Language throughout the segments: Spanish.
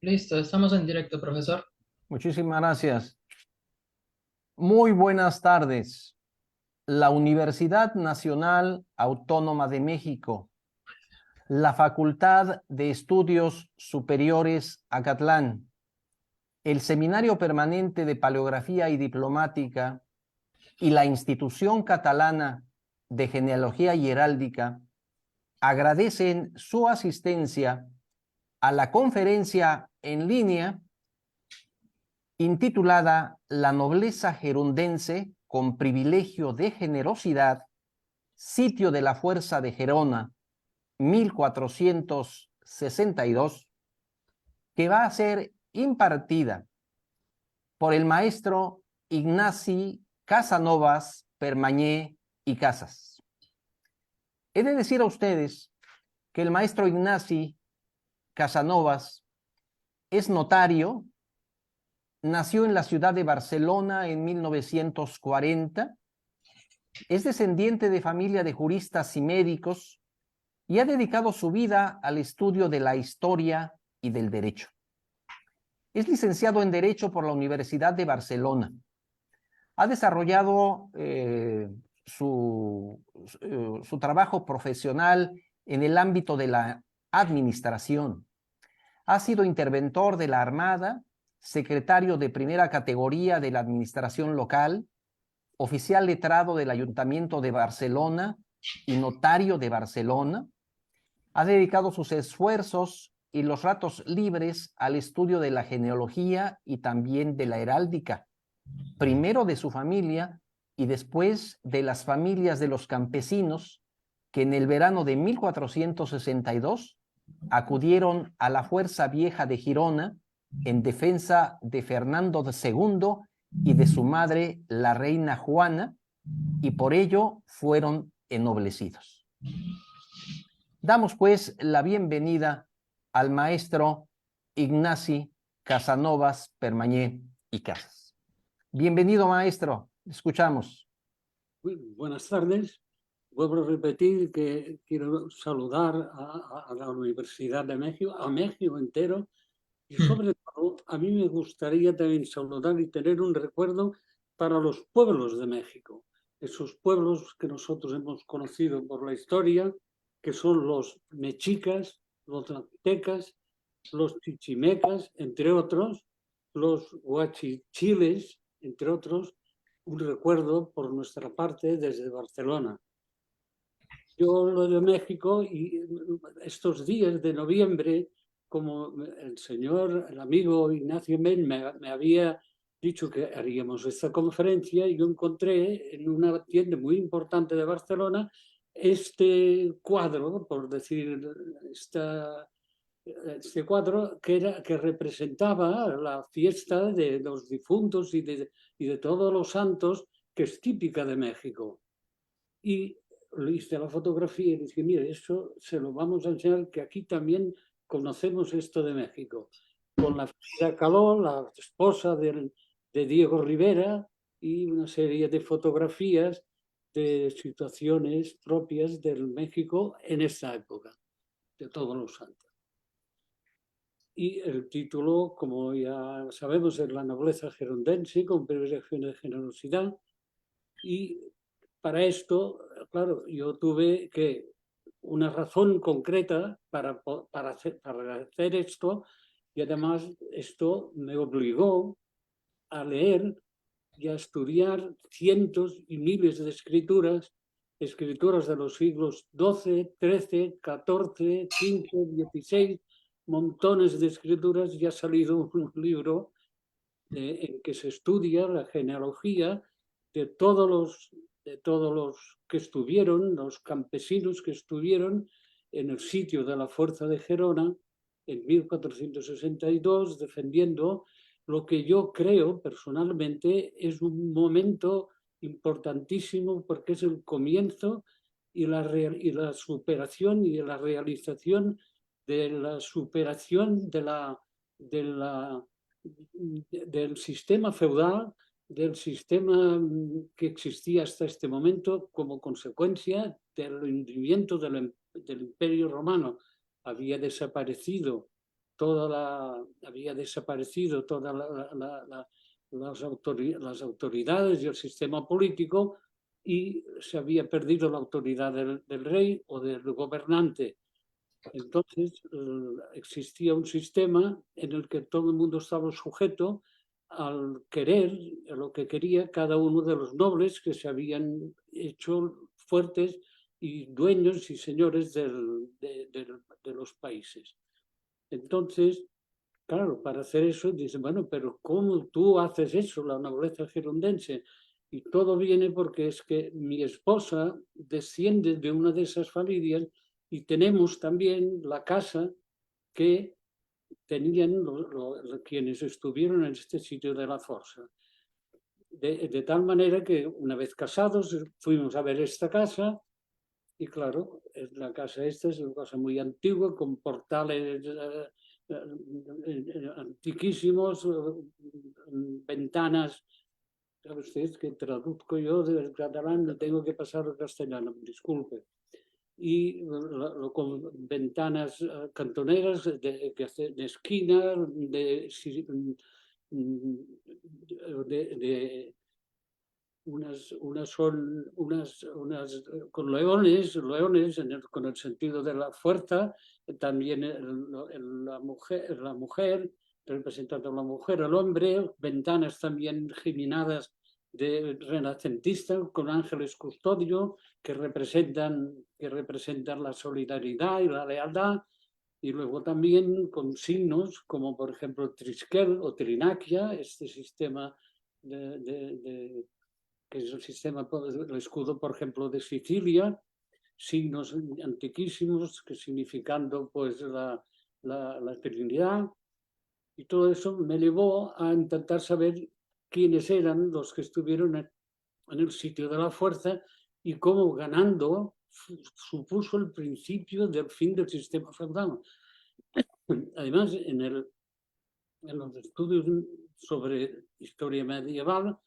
Listo, estamos en directo, profesor. Muchísimas gracias. Muy buenas tardes. La Universidad Nacional Autónoma de México, la Facultad de Estudios Superiores Acatlán, el Seminario Permanente de Paleografía y Diplomática y la Institución Catalana de Genealogía y Heráldica agradecen su asistencia a la conferencia en línea intitulada La nobleza gerundense con privilegio de generosidad, sitio de la fuerza de Gerona, 1462, que va a ser impartida por el maestro Ignasi Casanovas Permañé y Casas. He de decir a ustedes que el maestro Ignasi Casanovas es notario. Nació en la ciudad de Barcelona en 1940, es descendiente de familia de juristas y médicos y ha dedicado su vida al estudio de la historia y del derecho. Es licenciado en Derecho por la Universidad de Barcelona. Ha desarrollado su trabajo profesional en el ámbito de la administración. Ha sido interventor de la Armada, secretario de primera categoría de la administración local, oficial letrado del Ayuntamiento de Barcelona y notario de Barcelona. Ha dedicado sus esfuerzos y los ratos libres al estudio de la genealogía y también de la heráldica, primero de su familia y después de las familias de los campesinos que en el verano de 1462 acudieron a la Fuerza Vieja de Girona en defensa de Fernando II y de su madre, la reina Juana, y por ello fueron ennoblecidos. Damos pues la bienvenida al maestro Ignasi Casanovas Permañé y Casas. Bienvenido, maestro. Escuchamos. Buenas tardes. Vuelvo a repetir que quiero saludar a la Universidad de México, a México entero, y sobre todo a mí me gustaría también saludar y tener un recuerdo para los pueblos de México, esos pueblos que nosotros hemos conocido por la historia, que son los mexicas, los aztecas, los chichimecas, entre otros, los huachichiles, entre otros. Un recuerdo por nuestra parte desde Barcelona. Yo lo de México y estos días de noviembre, como el amigo Ignacio Mell me había dicho que haríamos esta conferencia, y yo encontré en una tienda muy importante de Barcelona este cuadro, por decir, este cuadro que representaba la fiesta de los difuntos y de todos los santos, que es típica de México. Y le hice la fotografía y dije, mire, eso se lo vamos a enseñar, que aquí también conocemos esto de México. Con la Frida Kahlo, la esposa de Diego Rivera, y una serie de fotografías de situaciones propias del México en esta época, de todos los santos. Y el título, como ya sabemos, es La nobleza gerundense con privilegio de generosidad. Y para esto, claro, yo tuve que una razón concreta para hacer esto, y además esto me obligó a leer y a estudiar cientos y miles de escrituras de los siglos XII, XIII, XIV, XV, XVI, montones de escrituras, y ha salido un libro en que se estudia la genealogía de todos los que estuvieron, los campesinos que estuvieron en el sitio de la Fuerza de Gerona en 1462, defendiendo lo que yo creo personalmente es un momento importantísimo, porque es el comienzo y la superación y la realización de la superación del sistema feudal, del sistema que existía hasta este momento, como consecuencia del hundimiento del Imperio Romano había desaparecido las autoridades y el sistema político, y se había perdido la autoridad del rey o del gobernante. Entonces existía un sistema en el que todo el mundo estaba sujeto al querer, a lo que quería cada uno de los nobles que se habían hecho fuertes y dueños y señores de los países. Entonces, claro, para hacer eso, dicen, bueno, pero ¿cómo tú haces eso, la nobleza gerundense? Y todo viene porque es que mi esposa desciende de una de esas familias y tenemos también la casa que tenían quienes estuvieron en este sitio de la Força. De tal manera que una vez casados fuimos a ver esta casa y claro, la casa esta es una casa muy antigua con portales antiquísimos, ventanas. ¿Sabe usted que traduzco yo del catalán? Le tengo que pasar al castellano, disculpe. Y con ventanas cantoneras de esquina, unas con leones con el sentido de la fuerza, también la mujer, representando a la mujer, al hombre, ventanas también geminadas de renacentistas con ángeles custodio que representan la solidaridad y la lealtad, y luego también con signos como por ejemplo Triskel o Trinaquia, este sistema que es el escudo, por ejemplo, de Sicilia, signos antiquísimos que significando pues la Trinidad, y todo eso me llevó a intentar saber quiénes eran los que estuvieron en el sitio de la Fuerza y cómo ganando supuso el principio del fin del sistema feudal. Además, en los estudios sobre historia medieval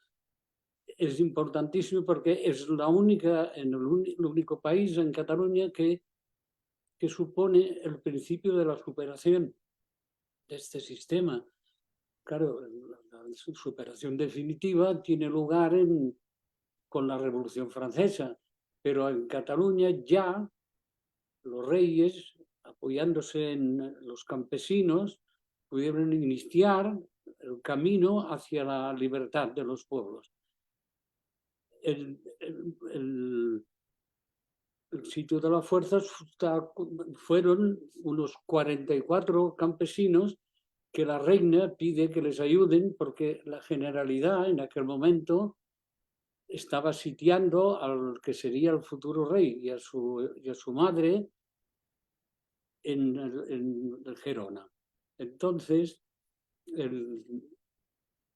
es importantísimo porque es el único país en Cataluña que supone el principio de la superación de este sistema. Claro, la superación definitiva tiene lugar con la Revolución Francesa, pero en Cataluña ya los reyes, apoyándose en los campesinos, pudieron iniciar el camino hacia la libertad de los pueblos. El sitio de la Fuerza fueron unos 44 campesinos que la reina pide que les ayuden porque la Generalidad en aquel momento estaba sitiando al que sería el futuro rey y a su madre en Gerona. Entonces, el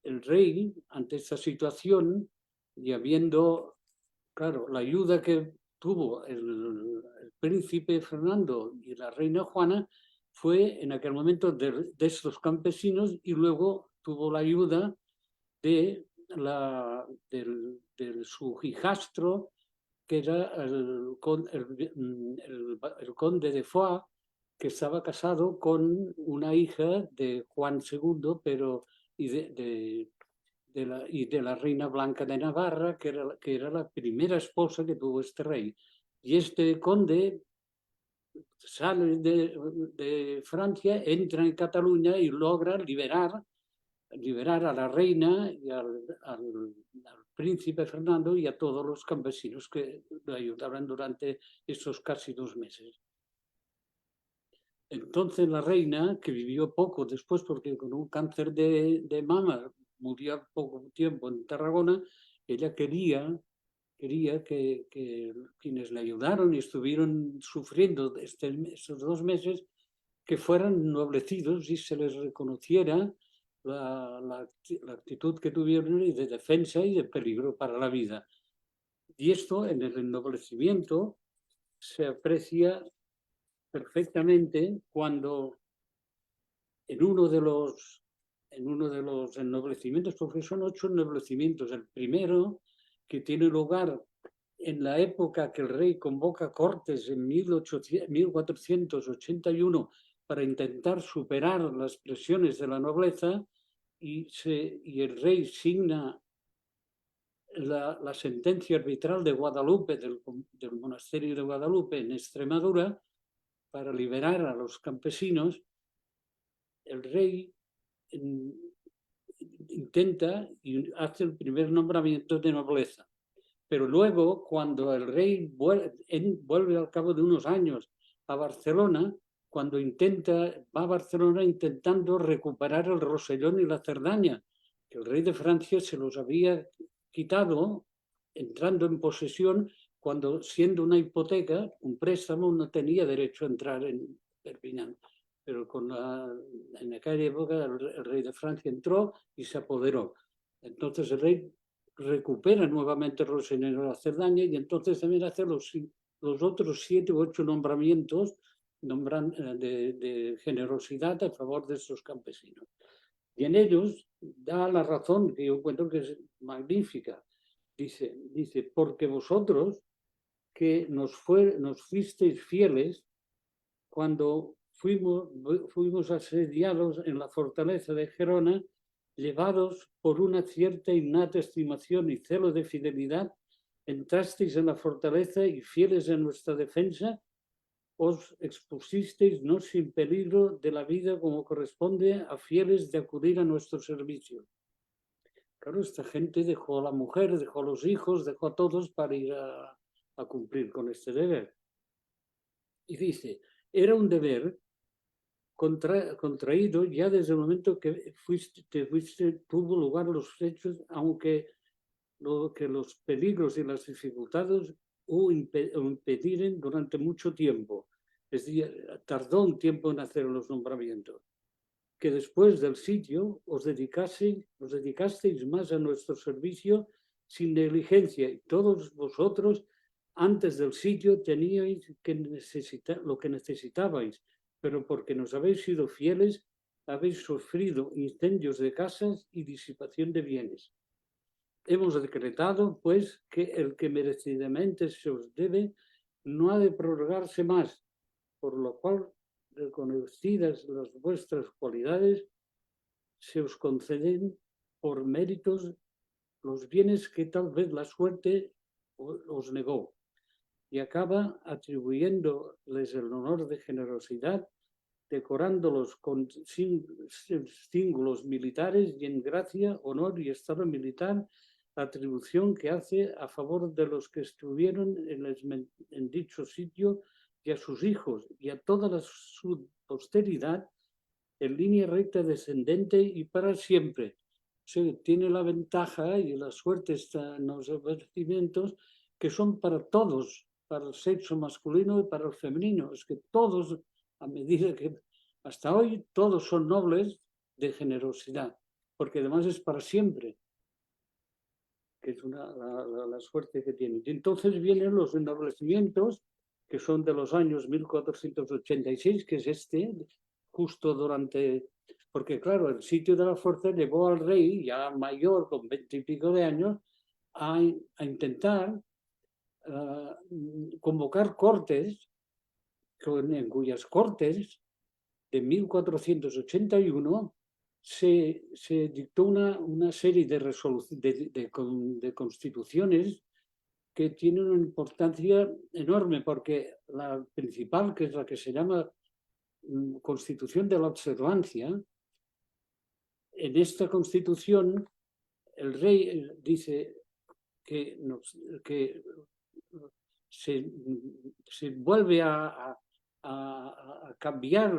rey, ante esta situación, y habiendo, claro, la ayuda que tuvo el príncipe Fernando y la reina Juana, fue en aquel momento de estos campesinos, y luego tuvo la ayuda de su hijastro, que era el conde de Foix, que estaba casado con una hija de Juan II, y de la reina Blanca de Navarra, que era la primera esposa que tuvo este rey. Y este conde sale de Francia, entra en Cataluña y logra liberar a la reina y al príncipe Fernando y a todos los campesinos que lo ayudaron durante estos casi 2 meses. Entonces la reina, que vivió poco después porque con un cáncer de mama murió al poco tiempo en Tarragona, ella quería que quienes le ayudaron y estuvieron sufriendo estos 2 meses, que fueran noblecidos y se les reconociera la actitud que tuvieron y de defensa y de peligro para la vida. Y esto en el ennoblecimiento se aprecia perfectamente cuando en uno de los ennoblecimientos, porque son 8 ennoblecimientos, el primero, que tiene lugar en la época que el rey convoca Cortes en 1481 para intentar superar las presiones de la nobleza y el rey signa la sentencia arbitral de Guadalupe, del monasterio de Guadalupe en Extremadura, para liberar a los campesinos, el rey intenta y hace el primer nombramiento de nobleza. Pero luego, cuando el rey vuelve al cabo de unos años a Barcelona, cuando va a Barcelona intentando recuperar el Rosellón y la Cerdaña, que el rey de Francia se los había quitado entrando en posesión cuando, siendo una hipoteca, un préstamo, no tenía derecho a entrar en Perpiñán. Pero en aquella época el rey de Francia entró y se apoderó. Entonces el rey recupera nuevamente el Rosellón y la Cerdaña y entonces también hace los otros 7 u 8 nombramientos de generosidad a favor de esos campesinos. Y en ellos da la razón, que yo encuentro que es magnífica. Dice, porque vosotros que nos fuisteis fieles cuando fuimos asediados en la fortaleza de Gerona, llevados por una cierta innata estimación y celo de fidelidad, entrasteis en la fortaleza y fieles en nuestra defensa, os expusisteis no sin peligro de la vida como corresponde a fieles de acudir a nuestro servicio. Claro, esta gente dejó a la mujer, dejó a los hijos, dejó a todos para ir a cumplir con este deber. Y dice, era un deber contraído ya desde el momento que tuvo lugar los hechos, aunque los peligros y las dificultades o impediren durante mucho tiempo. Es decir, tardó un tiempo en hacer los nombramientos. Que después del sitio os dedicasteis más a nuestro servicio sin negligencia, y todos vosotros antes del sitio teníais lo que necesitabais, pero porque nos habéis sido fieles, habéis sufrido incendios de casas y disipación de bienes. Hemos decretado, pues, que el que merecidamente se os debe no ha de prorrogarse más, por lo cual, reconocidas las vuestras cualidades, se os conceden por méritos los bienes que tal vez la suerte os negó. Y acaba atribuyéndoles el honor de generosidad, decorándolos con símbolos militares y en gracia, honor y estado militar, la atribución que hace a favor de los que estuvieron en dicho sitio y a sus hijos y a toda su posteridad en línea recta descendente y para siempre. Tiene la ventaja y la suerte está en los ofrecimientos que son para todos, para el sexo masculino y para el femenino. Es que todos, a medida que hasta hoy, todos son nobles de generosidad, porque además es para siempre, que es la suerte que tienen. Y entonces vienen los ennoblecimientos, que son de los años 1486, que es justo durante... Porque claro, el sitio de la fuerza llevó al rey, ya mayor, con 20 y pico de años, a intentar convocar cortes, en cuyas cortes de 1481 se dictó una serie de constituciones que tienen una importancia enorme, porque la principal, que es la que se llama Constitución de la Observancia, en esta constitución el rey dice que se vuelve a cambiar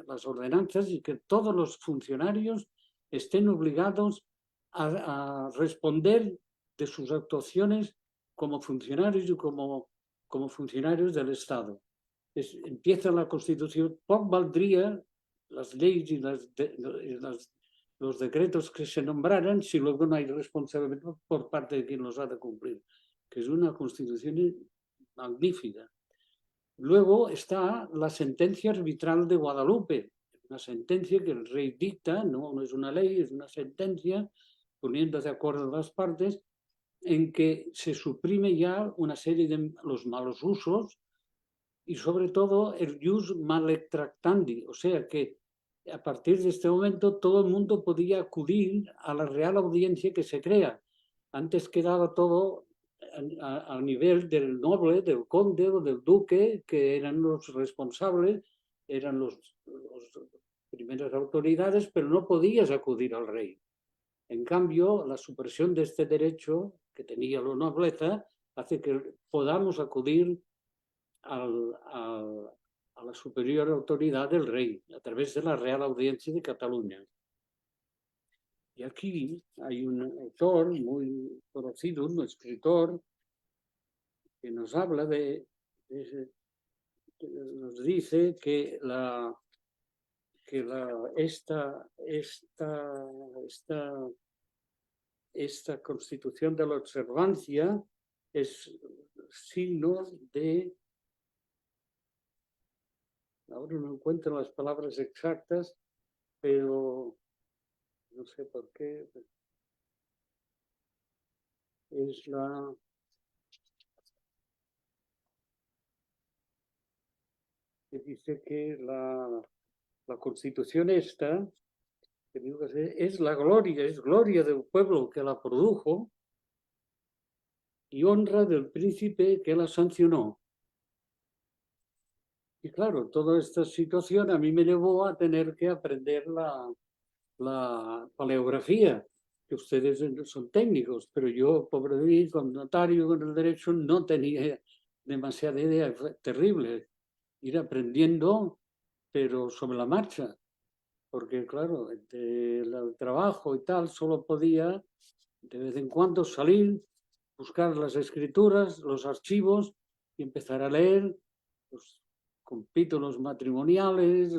las ordenanzas y que todos los funcionarios estén obligados a responder de sus actuaciones como funcionarios y como funcionarios del Estado. Empieza la Constitución, poco valdría las leyes y los decretos que se nombraran si luego no hay responsabilidad por parte de quien los ha de cumplir, que es una Constitución magnífica. Luego está la sentencia arbitral de Guadalupe, una sentencia que el rey dicta, no es una ley, es una sentencia, poniendo de acuerdo las partes, en que se suprime ya una serie de los malos usos y sobre todo el jus male tractandi, o sea que a partir de este momento todo el mundo podía acudir a la Real Audiencia que se crea. Antes quedaba todo a nivel del noble, del conde o del duque, que eran los responsables, eran los primeras autoridades, pero no podías acudir al rey. En cambio, la supresión de este derecho que tenía la nobleza hace que podamos acudir a la superior autoridad del rey a través de la Real Audiencia de Cataluña. Y aquí hay un autor muy conocido, un escritor, que nos habla nos dice que esta constitución de la observancia es signo de, ahora no encuentro las palabras exactas, pero no sé por qué, es que dice que la constitución esta, que digo que es la gloria, es gloria del pueblo que la produjo y honra del príncipe que la sancionó. Y claro, toda esta situación a mí me llevó a tener que aprender la paleografía, que ustedes son técnicos, pero yo, pobre de mí, como notario con el derecho, no tenía demasiada idea, fue terrible ir aprendiendo, pero sobre la marcha, porque claro, entre el trabajo y tal, solo podía de vez en cuando salir, buscar las escrituras, los archivos y empezar a leer los capítulos matrimoniales,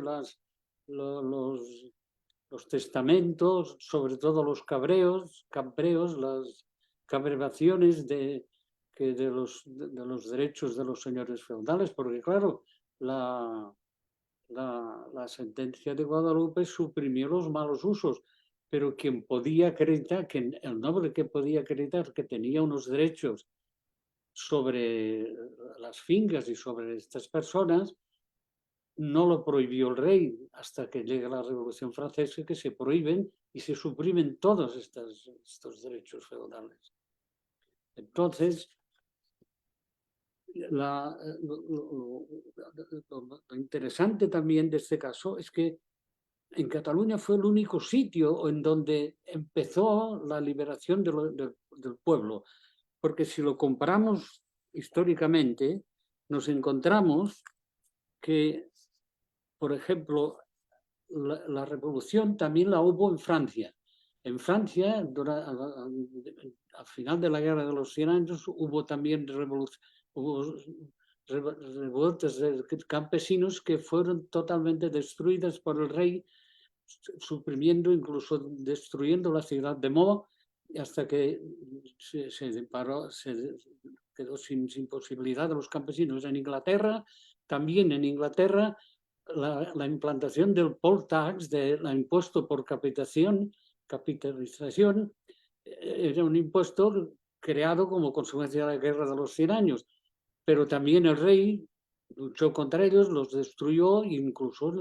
los testamentos, sobre todo los cabreos, las cabrevaciones de los derechos de los señores feudales, porque claro, la sentencia de Guadalupe suprimió los malos usos, pero quien podía acreditar, el noble que podía acreditar que tenía unos derechos sobre las fincas y sobre estas personas, no lo prohibió el rey hasta que llega la Revolución Francesa, que se prohíben y se suprimen todos estos derechos feudales. Entonces, lo interesante también de este caso es que en Cataluña fue el único sitio en donde empezó la liberación del pueblo, porque si lo comparamos históricamente, nos encontramos que, por ejemplo, la revolución también la hubo en Francia. En Francia, al final de la Guerra de los 100 años, hubo también revueltas de campesinos que fueron totalmente destruidas por el rey, suprimiendo, incluso destruyendo la ciudad de Meaux, hasta que se quedó sin posibilidad de los campesinos. En Inglaterra, también en Inglaterra, la implantación del poll tax, del impuesto por capitalización, era un impuesto creado como consecuencia de la Guerra de los 100 años, pero también el rey luchó contra ellos, los destruyó e incluso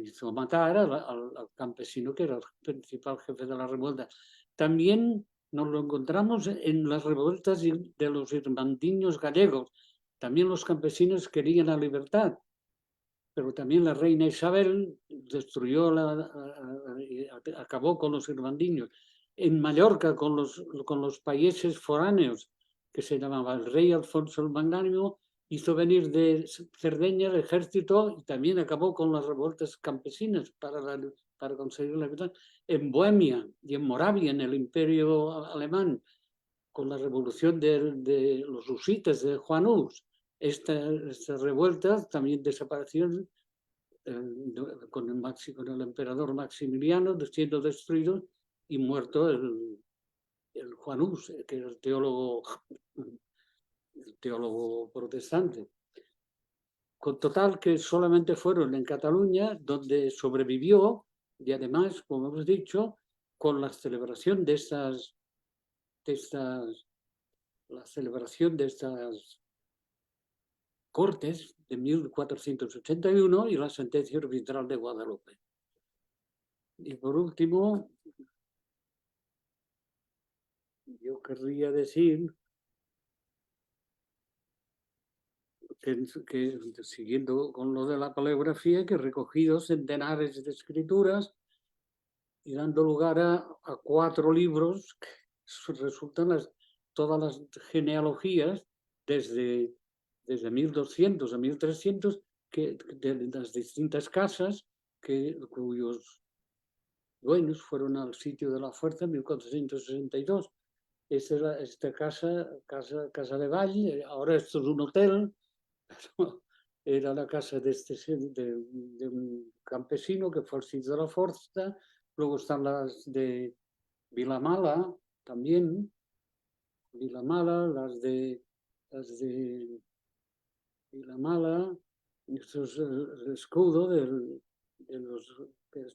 hizo matar al campesino que era el principal jefe de la revuelta. También nos lo encontramos en las revueltas de los irmandiños gallegos. También los campesinos querían la libertad, pero también la reina Isabel destruyó, acabó con los irmandiños. En Mallorca, con los países foráneos, que se llamaba el rey Alfonso el Magnánimo, hizo venir de Cerdeña el ejército y también acabó con las revueltas campesinas para conseguir la libertad. En Bohemia y en Moravia, en el Imperio Alemán, con la revolución de los husitas de Juan Hus, estas revueltas también desaparecieron con el emperador Maximiliano siendo destruido y muerto el Juan Hus, que era el teólogo protestante. Con total que solamente fueron en Cataluña donde sobrevivió y además, como hemos dicho, con la celebración de la celebración de estas Cortes de 1481 y la sentencia arbitral de Guadalupe. Y por último, yo querría decir que, siguiendo con lo de la paleografía, que he recogido centenares de escrituras y dando lugar a 4 libros que resultan todas las genealogías desde 1200 a 1300 de las distintas casas cuyos dueños fueron al sitio de la fuerza en 1462. Esta casa de Valle, ahora esto es un hotel, era la casa de un campesino que fue al sitio de la fuerza. Luego están las de Vilamala también, las de Vilamala, esto es el escudo de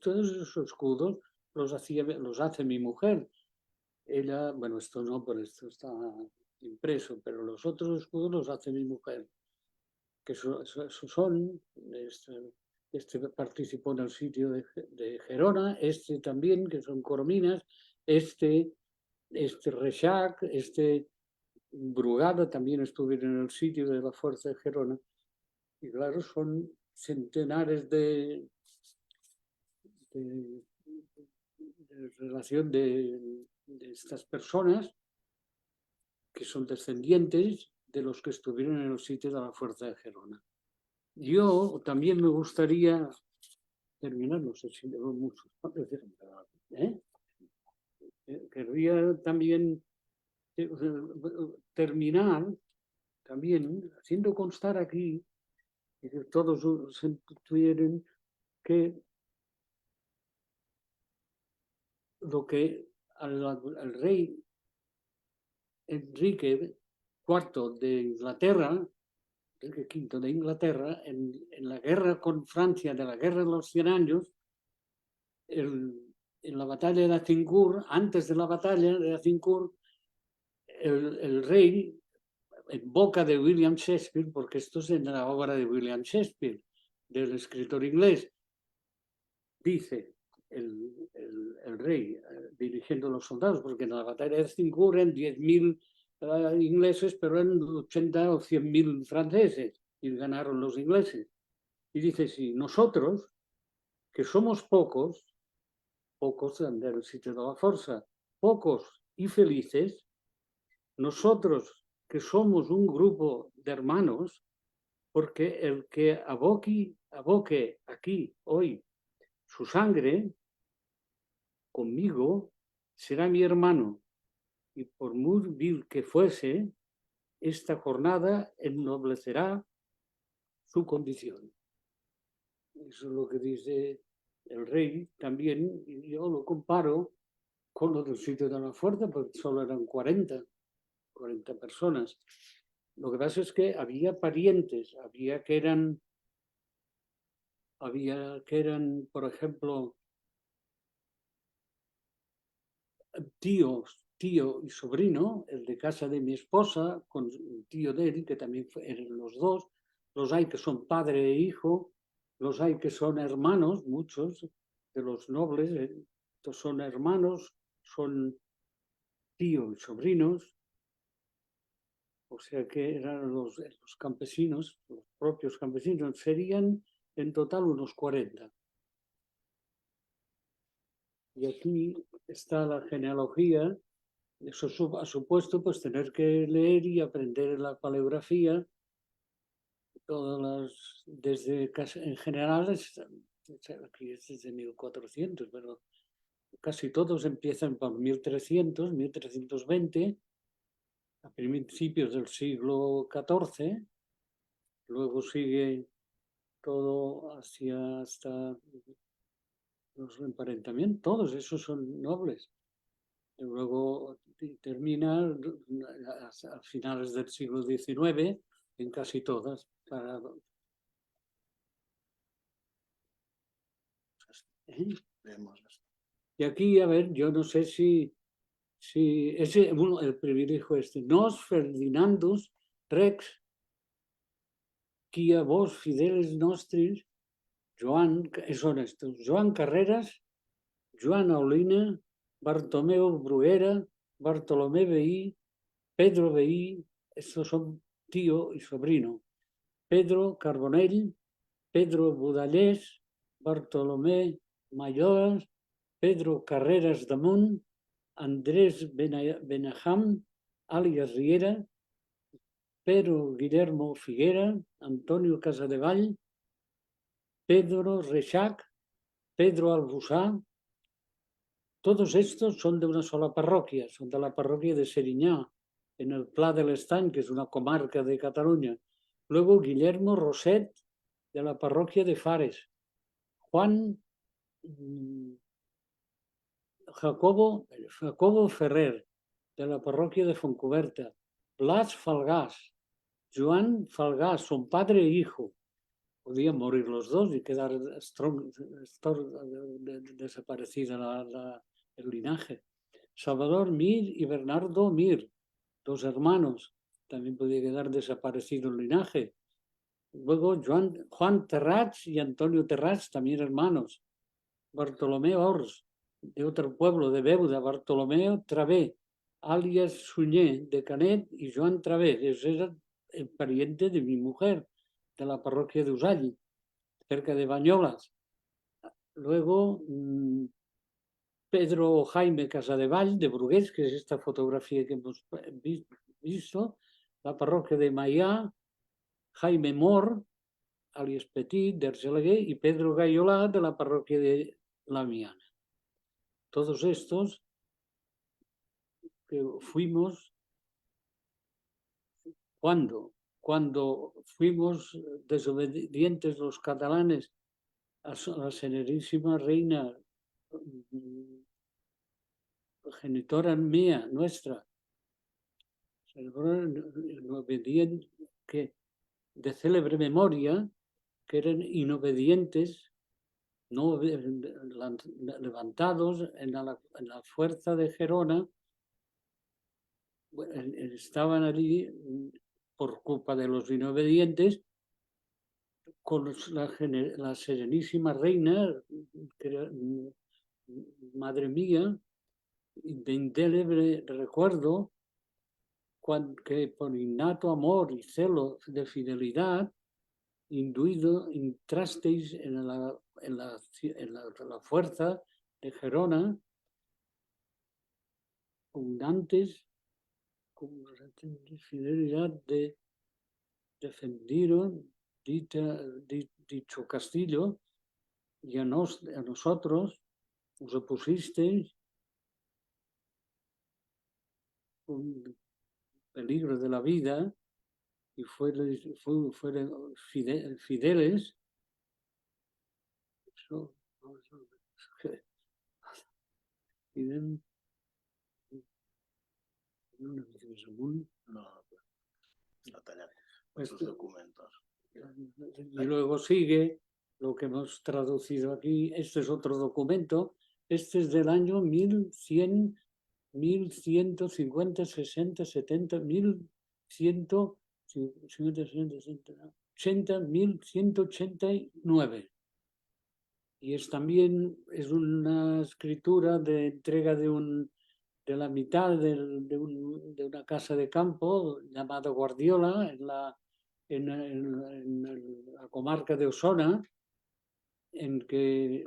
todos esos escudos los hace mi mujer. Ella, bueno, esto no, pero esto está impreso, pero los otros escudos los hace mi mujer, que son este participó en el sitio de Gerona, este también, que son Corominas, este Reixac, Brugada también estuvieron en el sitio de la fuerza de Gerona. Y claro, son centenares de relación de estas personas que son descendientes de los que estuvieron en el sitio de la fuerza de Gerona. Yo también me gustaría terminar, no sé si debo mucho, querría también terminar también haciendo constar aquí y que todos se intuyeran que lo que al rey Enrique IV de Inglaterra, Enrique V de Inglaterra, en la guerra con Francia, de la guerra de los 100 años, en la batalla de Azincourt, antes de la batalla de Azincourt, el rey, en boca de William Shakespeare, porque esto es en la obra de William Shakespeare, del escritor inglés, dice el rey dirigiendo a los soldados, porque en la batalla de Azincourt eran 10.000 ingleses, pero eran 80 o 100.000 franceses, y ganaron los ingleses. Y dice, sí, nosotros, que somos pocos del sitio de la fuerza, pocos y felices, nosotros que somos un grupo de hermanos, porque el que aboque aquí hoy su sangre conmigo será mi hermano, y por muy vil que fuese, esta jornada ennoblecerá su condición. Eso es lo que dice el rey también, y yo lo comparo con lo del sitio de la fuerza, porque solo eran 40 personas. Lo que pasa es que había parientes, había que eran, por ejemplo, tío y sobrino, el de casa de mi esposa, con un tío de él, que también eran los dos. Los hay que son padre e hijo, los hay que son hermanos, muchos de los nobles, son hermanos, son tío y sobrinos. O sea que eran los campesinos, los propios campesinos, serían en total unos 40. Y aquí está la genealogía. Eso ha supuesto pues tener que leer y aprender la paleografía, desde en general, aquí es desde 1400, pero casi todos empiezan por 1300, 1320, a principios del siglo XIV, luego sigue todo hasta los emparentamientos, todos esos son nobles. Y luego termina a finales del siglo XIX en casi todas. Y aquí, a ver, yo no sé si Sí, ese, bueno, el privilegio este. Nos Ferdinandus Rex, quia vos fideles nostris, Joan, son estos, Joan Carreras, Joan Aulina, Bartomeu Bruguera, Bartolomé Veí, Pedro Veí, estos son tío y sobrino, Pedro Carbonell, Pedro Budallés, Bartolomé Mayoras, Pedro Carreras Damunt, Andrés Benaham, alias Riera, Pedro Guillermo Figuera, Antonio Casadevall, Pedro Reixac, Pedro Albusá. Todos estos son de una sola parroquia, son de la parroquia de Serinyà, en el Pla de l'Estany, que es una comarca de Cataluña. Luego Guillermo Roset, de la parroquia de Fares. Juan Jacobo Ferrer, de la parroquia de Foncoberta. Blas Falgás, Joan Falgás, son padre e hijo. Podían morir los dos y quedar desaparecida el linaje. Salvador Mir y Bernardo Mir, dos hermanos, también podía quedar desaparecido el linaje. Luego Juan Terrats y Antonio Terrats, también hermanos. Bartolomé Ors, de otro pueblo de Beuda, Bartolomeo Travé, alias Suñé de Canet, y Joan Travé, ese era el pariente de mi mujer, de la parroquia de Usalli, cerca de Bañolas. Luego Pedro Jaime Casadevall de Brugués, que es esta fotografía que hemos visto, la parroquia de Maià, Jaime Mor, alias Petit, d'Argelaguer, y Pedro Gayolá, de la parroquia de La Miana. Todos estos que fuimos, cuando fuimos desobedientes los catalanes a la Serenísima Reina, genitora mía, nuestra, que de célebre memoria, que eran inobedientes, no levantados en la fuerza de Gerona, estaban allí por culpa de los inobedientes, con la Serenísima Reina, que era madre mía, de indeleble recuerdo, que por innato amor y celo de fidelidad, entrasteis en la fuerza de Gerona, antes, con fidelidad defendieron dicho castillo, y a nosotros os opusisteis con peligro de la vida y fueron fideles. No tenemos estos documentos. Y luego sigue lo que hemos traducido aquí. Este es otro documento. Este es del año 1100, 1150, 60, 70, 1150, 60, 70, 80, 1189. Y también es una escritura de entrega de la mitad de una casa de campo llamada Guardiola en la comarca de Osona, en que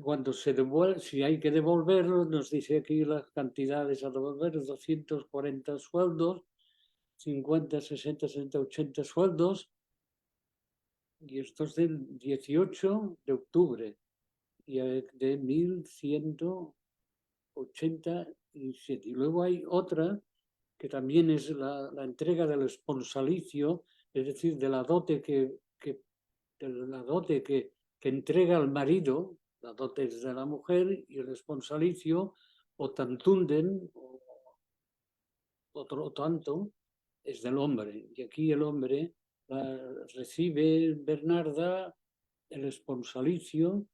cuando se devuelve, si hay que devolverlo, nos dice aquí las cantidades a devolver: 240 sueldos, 50, 60, 70, 80 sueldos, y esto es del 18 de octubre de 1187. Y luego hay otra que también es la entrega del esponsalicio, es decir, de la dote que entrega el marido. La dote es de la mujer y el esponsalicio, o tantunden, o otro tanto, es del hombre. Y aquí el hombre recibe, Bernarda, el esponsalicio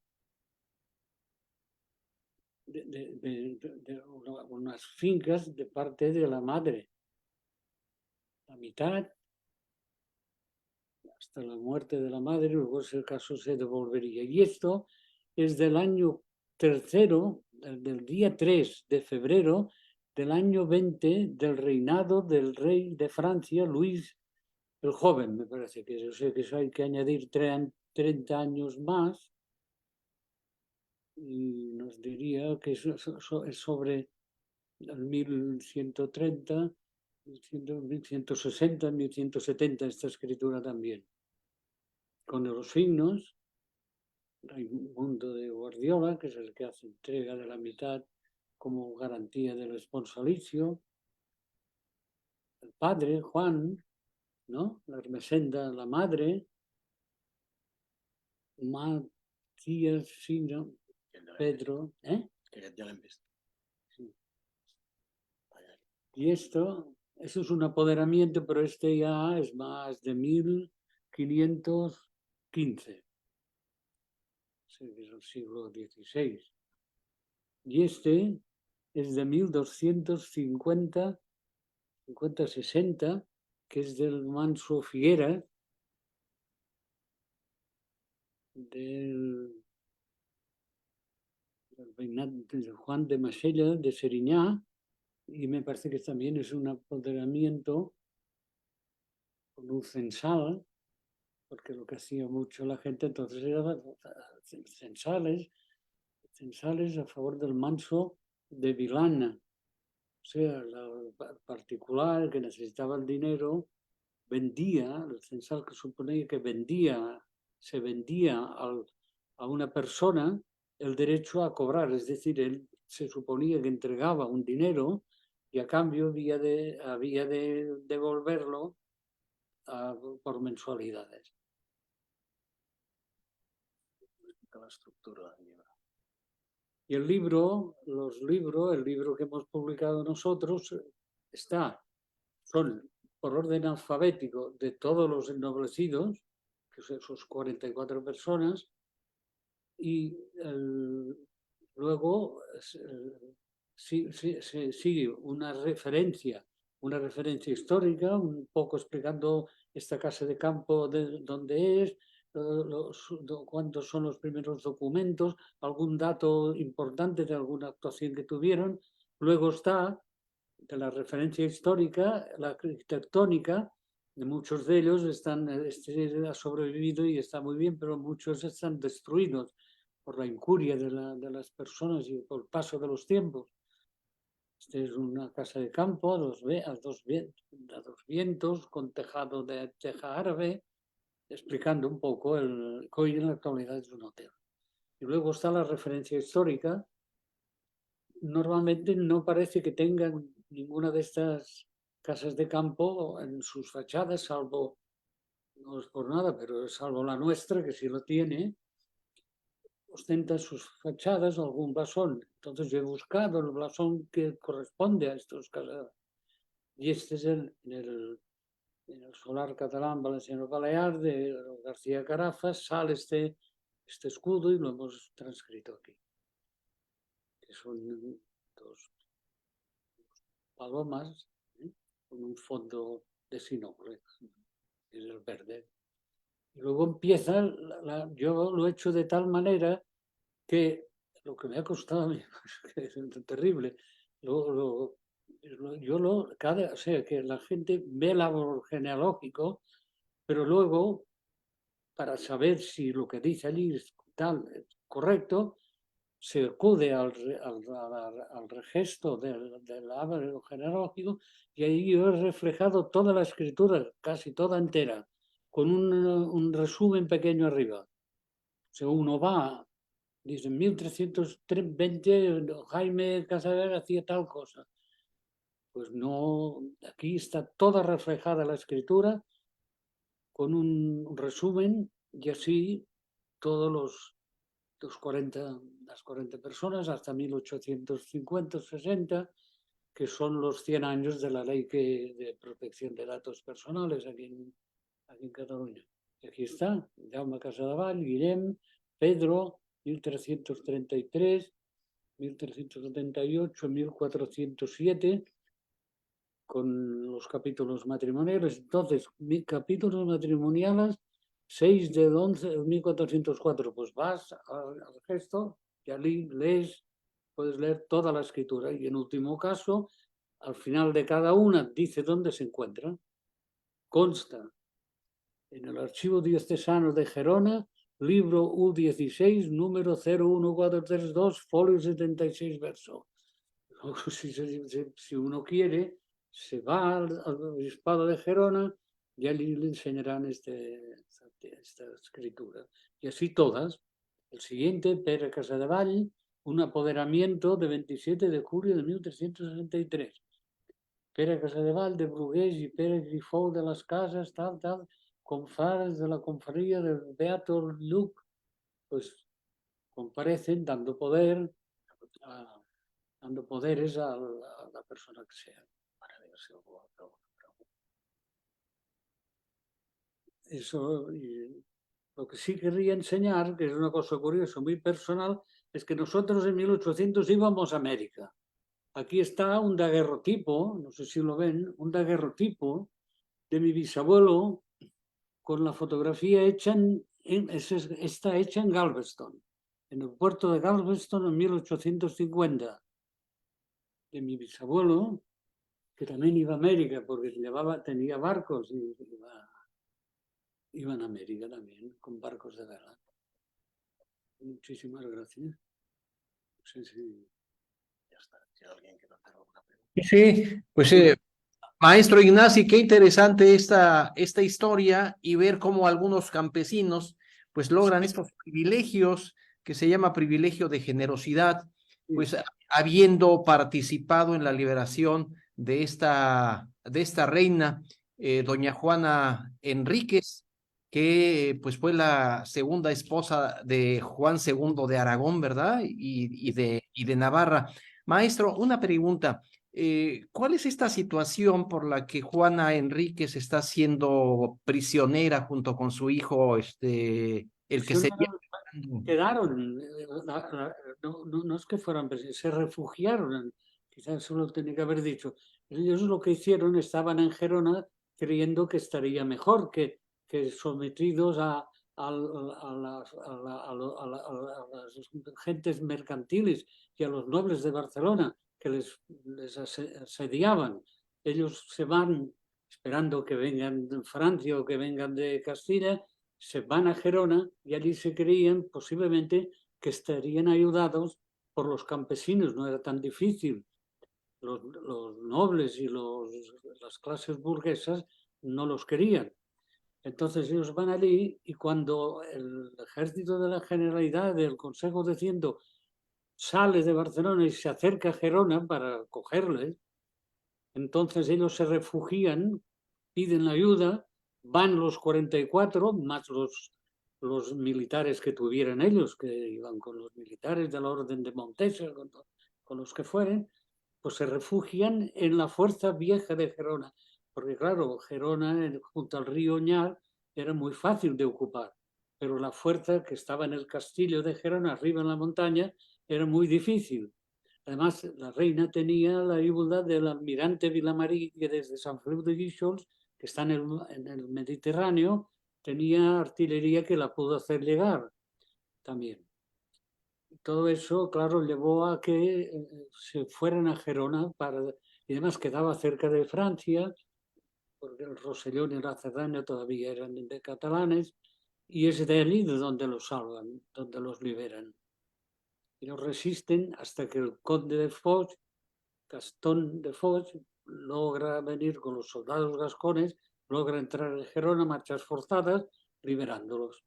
unas fincas de parte de la madre. La mitad, hasta la muerte de la madre, luego ese caso se devolvería. Y esto es del año tercero, del día 3 de febrero del año 20 del reinado del rey de Francia, Luis el Joven, me parece que es. O sea que eso hay que añadir 30 años más y nos diría que es sobre el 1130, 1160, 1170 esta escritura también. Con los signos, Raimundo de Guardiola, que es el que hace entrega de la mitad como garantía del esponsalicio, el padre, Juan, ¿no? La Ermesenda, la madre, Matías, Sino, Pedro, ¿eh? Que ya l'hem vist. Sí. Y eso es un apoderamiento, pero este ya es más de 1515. Sí, es el siglo XVI. Y este es de 1250, 50-60, que es del Manso Figuera, del Juan de Masella, de Seriñá, y me parece que también es un apoderamiento con un censal, porque lo que hacía mucho la gente entonces era censales a favor del Manso de Vilana. O sea, el particular que necesitaba el dinero vendía, el censal que suponía que se vendía a una persona el derecho a cobrar, es decir, él se suponía que entregaba un dinero y a cambio había de devolverlo por mensualidades. La estructura del llibre. Y el libro que hemos publicado nosotros, son por orden alfabético de todos los ennoblecidos, que son esos 44 personas, y luego sigue una referencia histórica, un poco explicando esta casa de campo de dónde es, cuántos son los primeros documentos, algún dato importante de alguna actuación que tuvieron. Luego está de la referencia histórica, la arquitectónica, de muchos de ellos ha sobrevivido y está muy bien, pero muchos están destruidos por la incuria de las personas y por el paso de los tiempos. Esta es una casa de campo a dos vientos, con tejado de teja árabe, explicando un poco que hoy en la actualidad es un hotel. Y luego está la referencia histórica. Normalmente no parece que tengan ninguna de estas casas de campo en sus fachadas, salvo, no es por nada, pero salvo la nuestra, que sí lo tiene, ostenta sus fachadas algún blasón. Entonces yo he buscado el blasón que corresponde a estos casas. Y este es en el solar catalán valenciano balear de García Carafas, sale este escudo y lo hemos transcrito aquí. Que son dos palomas, con un fondo de sinople, que es el verde. Y luego empieza, yo lo he hecho de tal manera que lo que me ha costado a mí, es terrible, o sea, que la gente ve el árbol genealógico, pero luego, para saber si lo que dice allí es tal, correcto, se acude al registro del árbol genealógico y ahí yo he reflejado toda la escritura, casi toda entera, con un resumen pequeño arriba. O sea, uno va, dice, en 1320 Jaime Casaderas hacía tal cosa. Pues no, aquí está toda reflejada la escritura con un resumen y así todos las 40 personas hasta 1850-60, que son los 100 años de la ley de protección de datos personales aquí en Cataluña. Y aquí está, Jaume Casadevall, Guillem, Pedro, 1333, 1378, 1407, con los capítulos matrimoniales. Entonces, capítulos matrimoniales, 6 del 11, 1404. Pues vas al gesto y allí lees, puedes leer toda la escritura. Y en último caso, al final de cada una, dice dónde se encuentra. Consta en el Archivo Diocesano de Gerona, libro U16, número 01432, folio 76, verso. Si uno quiere, se va al Obispado de Gerona y allí le enseñarán esta escritura. Y así todas. El siguiente, Pere Casadevall, un apoderamiento de 27 de julio de 1363. Pere Casadevall de Brugués y Pere Grifol de las Casas, tal, confrares de la confraría del Beato Luc, pues comparecen dando poderes a la persona que sea. Eso, y lo que sí querría enseñar, que es una cosa curiosa, muy personal, es que nosotros en 1800 íbamos a América. Aquí está un daguerrotipo, no sé si lo ven, un daguerrotipo de mi bisabuelo con la fotografía hecha está hecha en Galveston, en el puerto de Galveston en 1850. De mi bisabuelo, que también iba a América, porque tenía barcos y iban a América también, con barcos de vela. Muchísimas gracias. No sé si Ya está. Si alguien quiere hacer alguna pregunta. Sí, pues maestro Ignacio, qué interesante esta historia y ver cómo algunos campesinos pues logran estos privilegios que se llama privilegio de generosidad, pues habiendo participado en la liberación de esta reina, doña Juana Enríquez, que pues fue la segunda esposa de Juan II de Aragón, ¿verdad? Y de Navarra. Maestro, una pregunta. ¿Cuál es esta situación por la que Juana Enríquez está siendo prisionera junto con su hijo, el que sería... quedaron, no es que fueran, se refugiaron, quizás eso lo tenía que haber dicho. Ellos lo que hicieron, estaban en Gerona creyendo que estaría mejor que sometidos a las gentes mercantiles y a los nobles de Barcelona que les asediaban. Ellos se van esperando que vengan de Francia o que vengan de Castilla, se van a Gerona y allí se creían posiblemente que estarían ayudados por los campesinos, no era tan difícil. Los nobles y las clases burguesas no los querían. Entonces ellos van allí y cuando el ejército de la Generalidad del Consejo de Ciento sale de Barcelona y se acerca a Gerona para cogerles, entonces ellos se refugian, piden la ayuda, van los 44 más los militares que tuvieran ellos, que iban con los militares de la Orden de Montesa, con los que fueren, pues se refugian en la fuerza vieja de Gerona, porque claro, Gerona junto al río Oñar era muy fácil de ocupar, pero la fuerza que estaba en el castillo de Gerona, arriba en la montaña, era muy difícil. Además, la reina tenía la ayuda del almirante Vilamarí, que desde San Feliu de Guíxols, que está en el Mediterráneo, tenía artillería que la pudo hacer llegar también. Todo eso, claro, llevó a que se fueran a Gerona y además quedaba cerca de Francia, porque el Rosellón y la Cerdaña todavía eran de catalanes, y es de allí de donde los salvan, donde los liberan. Y los resisten hasta que el conde de Foix, Gastón de Foix, logra venir con los soldados gascones, logra entrar en Gerona, marchas forzadas, liberándolos.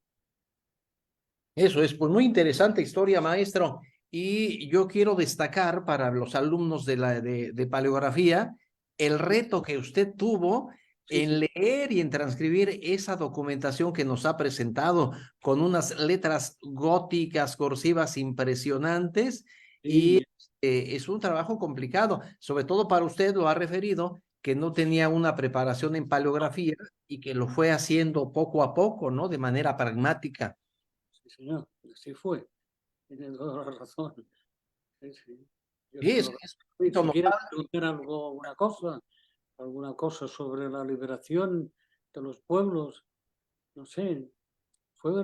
Eso es, pues muy interesante historia, maestro. Y yo quiero destacar para los alumnos de paleografía el reto que usted tuvo en leer y en transcribir esa documentación que nos ha presentado con unas letras góticas, cursivas impresionantes. Y es un trabajo complicado, sobre todo para usted, lo ha referido, que no tenía una preparación en paleografía y que lo fue haciendo poco a poco, ¿no? De manera pragmática. Sí, señor, así fue. Tiene toda la razón. Sí, sí. Yo Sí, se es, lo- es un Si hito quiere notable. preguntar alguna cosa sobre la liberación de los pueblos, no sé, fue el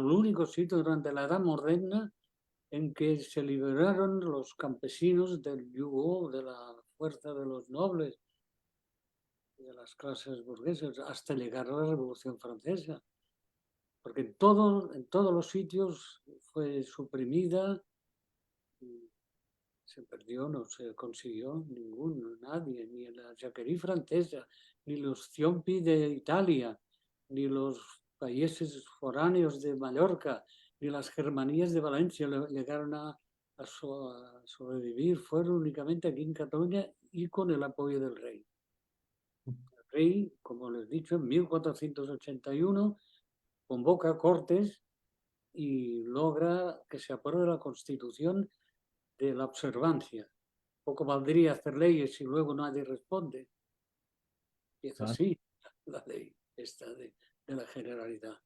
único sitio durante la Edad Moderna en que se liberaron los campesinos del yugo de la fuerza de los nobles y de las clases burguesas hasta llegar a la Revolución Francesa. Porque en todos los sitios fue suprimida, se perdió, no se consiguió nadie, ni la Jacquerie francesa, ni los Ciompi de Italia, ni los países foráneos de Mallorca, ni las Germanías de Valencia llegaron a sobrevivir. Fueron únicamente aquí en Cataluña y con el apoyo del rey. El rey, como les he dicho, en 1481 convoca Cortes y logra que se apruebe la Constitución de la observancia. Poco valdría hacer leyes si luego nadie responde. Y es así la ley esta de la Generalidad.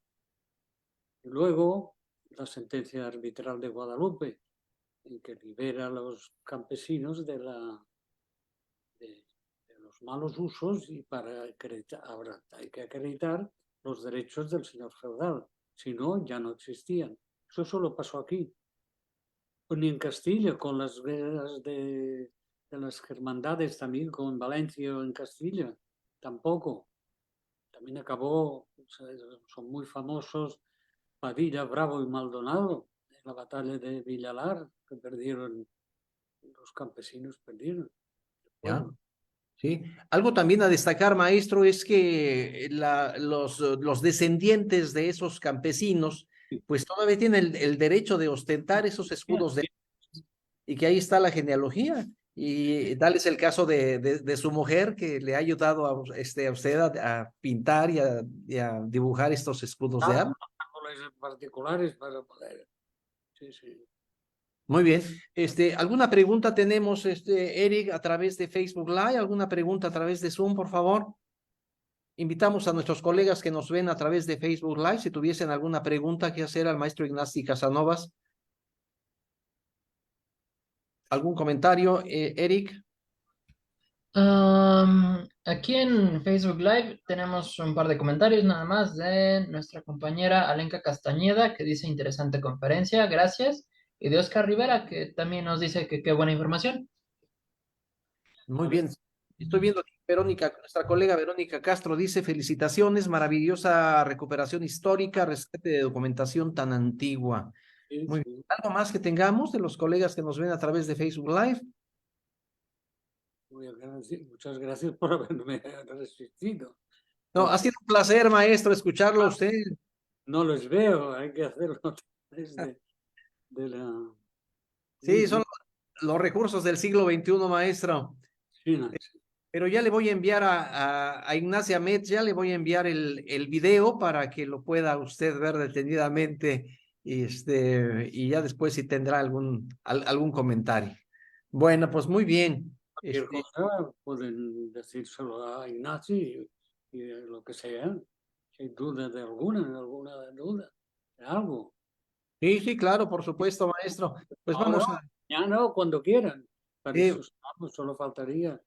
Y luego la sentencia arbitral de Guadalupe, en que libera a los campesinos de los malos usos y para acreditar, ahora hay que acreditar los derechos del señor feudal. Si no, ya no existían. Eso solo pasó aquí. Pues ni en Castilla, con las guerras de las hermandades también, con Valencia o en Castilla, tampoco. También acabó, son muy famosos Padilla, Bravo y Maldonado, en la batalla de Villalar, que perdieron, los campesinos perdieron. ¿Ya? Sí. Algo también a destacar, maestro, es que los descendientes de esos campesinos, pues todavía tienen el derecho de ostentar esos escudos y que ahí está la genealogía. Y tal es el caso de su mujer que le ha ayudado a usted a pintar y a dibujar estos escudos de armas. Particulares para poder. Sí, sí. Muy bien. ¿Alguna pregunta tenemos, Eric, a través de Facebook Live? ¿Alguna pregunta a través de Zoom, por favor? Invitamos a nuestros colegas que nos ven a través de Facebook Live, si tuviesen alguna pregunta que hacer al maestro Ignacio Casanovas. ¿Algún comentario, Eric? Aquí en Facebook Live tenemos un par de comentarios nada más de nuestra compañera Alenka Castañeda, que dice interesante conferencia, gracias. Y de Oscar Rivera, que también nos dice que qué buena información. Muy bien. Estoy viendo que Verónica, nuestra colega Verónica Castro dice felicitaciones, maravillosa recuperación histórica, rescate de documentación tan antigua. Sí, Muy bien. sí. ¿Algo más que tengamos de los colegas que nos ven a través de Facebook Live? Muchas gracias por haberme resistido. No, ha sido un placer, maestro, escucharlo a usted. No los veo, hay que hacerlo a través de la Sí, son los recursos del siglo XXI, maestro. China. Pero ya le voy a enviar a Ignacia Metz, ya le voy a enviar el video para que lo pueda usted ver detenidamente y ya después si tendrá algún comentario. Bueno, pues muy bien. Cualquier cosa pueden decírselo a Ignacio y lo que sea, sin duda de alguna duda, de algo. Sí, claro, por supuesto, maestro. Pues Ahora, vamos a... mañana o cuando quieran. Para Sí, eso estamos, solo faltaría.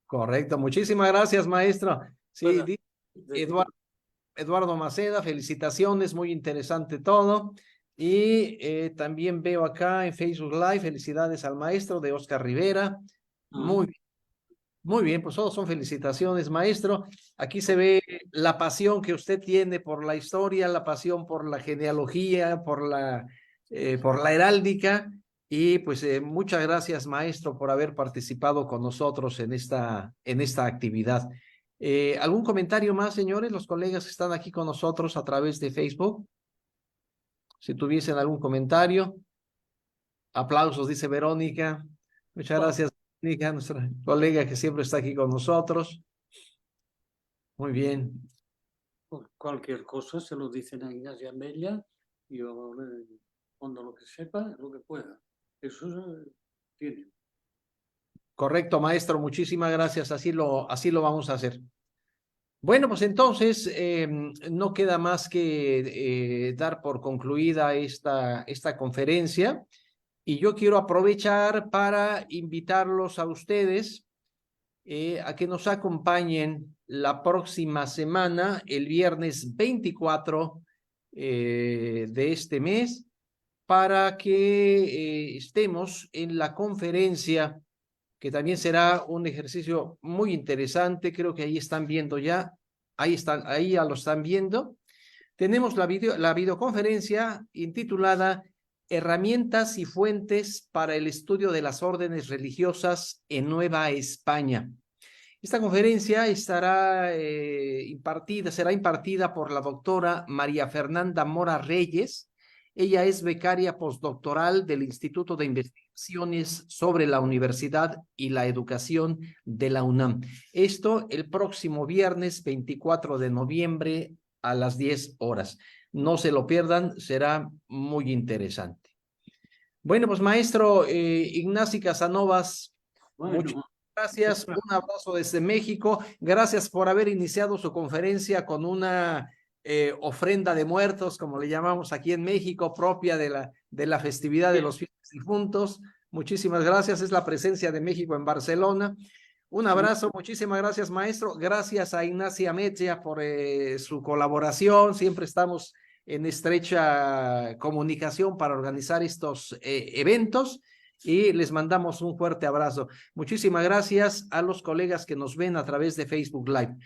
correcto, muchísimas gracias, maestro. Sí, Bueno, decir, Eduardo Maceda, felicitaciones, muy interesante todo. Y también veo acá en Facebook Live, felicidades al maestro de Oscar Rivera. Muy bien, muy bien, pues todos son felicitaciones, maestro. Aquí se ve la pasión que usted tiene por la historia, la pasión por la genealogía, por la heráldica. Y pues muchas gracias, maestro, por haber participado con nosotros en esta actividad. ¿Algún comentario más, señores? Los colegas que están aquí con nosotros a través de Facebook. Si tuviesen algún comentario. Aplausos, dice Verónica. Muchas gracias, Verónica, nuestra colega que siempre está aquí con nosotros. Muy bien. cualquier cosa se lo dicen a Inés y a Amelia y yo cuando lo que sepa, lo que pueda. Eso tiene. Correcto, maestro. Muchísimas gracias. Así lo vamos a hacer. Bueno, pues entonces no queda más que dar por concluida esta conferencia. Y yo quiero aprovechar para invitarlos a ustedes a que nos acompañen la próxima semana, el viernes 24 de este mes, para que estemos en la conferencia, que también será un ejercicio muy interesante. Creo que ahí están viendo ya, ahí ya lo están viendo. Tenemos la videoconferencia intitulada Herramientas y fuentes para el estudio de las órdenes religiosas en Nueva España. Esta conferencia será impartida por la doctora María Fernanda Mora Reyes. Ella es becaria postdoctoral del Instituto de Investigaciones sobre la Universidad y la Educación de la UNAM. Esto el próximo viernes 24 de noviembre a las 10 horas. No se lo pierdan, será muy interesante. Bueno, pues maestro Ignacio Casanovas, muchas gracias, un abrazo desde México. Gracias por haber iniciado su conferencia con una ofrenda de muertos, como le llamamos aquí en México, propia de la festividad de los fieles difuntos. Muchísimas gracias, es la presencia de México en Barcelona. Un abrazo, muchísimas gracias, maestro. Gracias a Ignacia Metzia por su colaboración. Siempre estamos en estrecha comunicación para organizar estos eventos y les mandamos un fuerte abrazo. Muchísimas gracias a los colegas que nos ven a través de Facebook Live.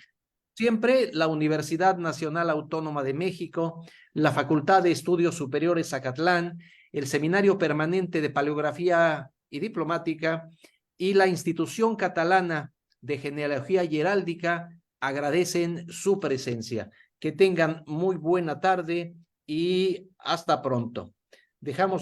Siempre la Universidad Nacional Autónoma de México, la Facultad de Estudios Superiores Acatlán, el Seminario Permanente de Paleografía y Diplomática y la Institución Catalana de Genealogía y Heráldica agradecen su presencia. Que tengan muy buena tarde y hasta pronto. Dejamos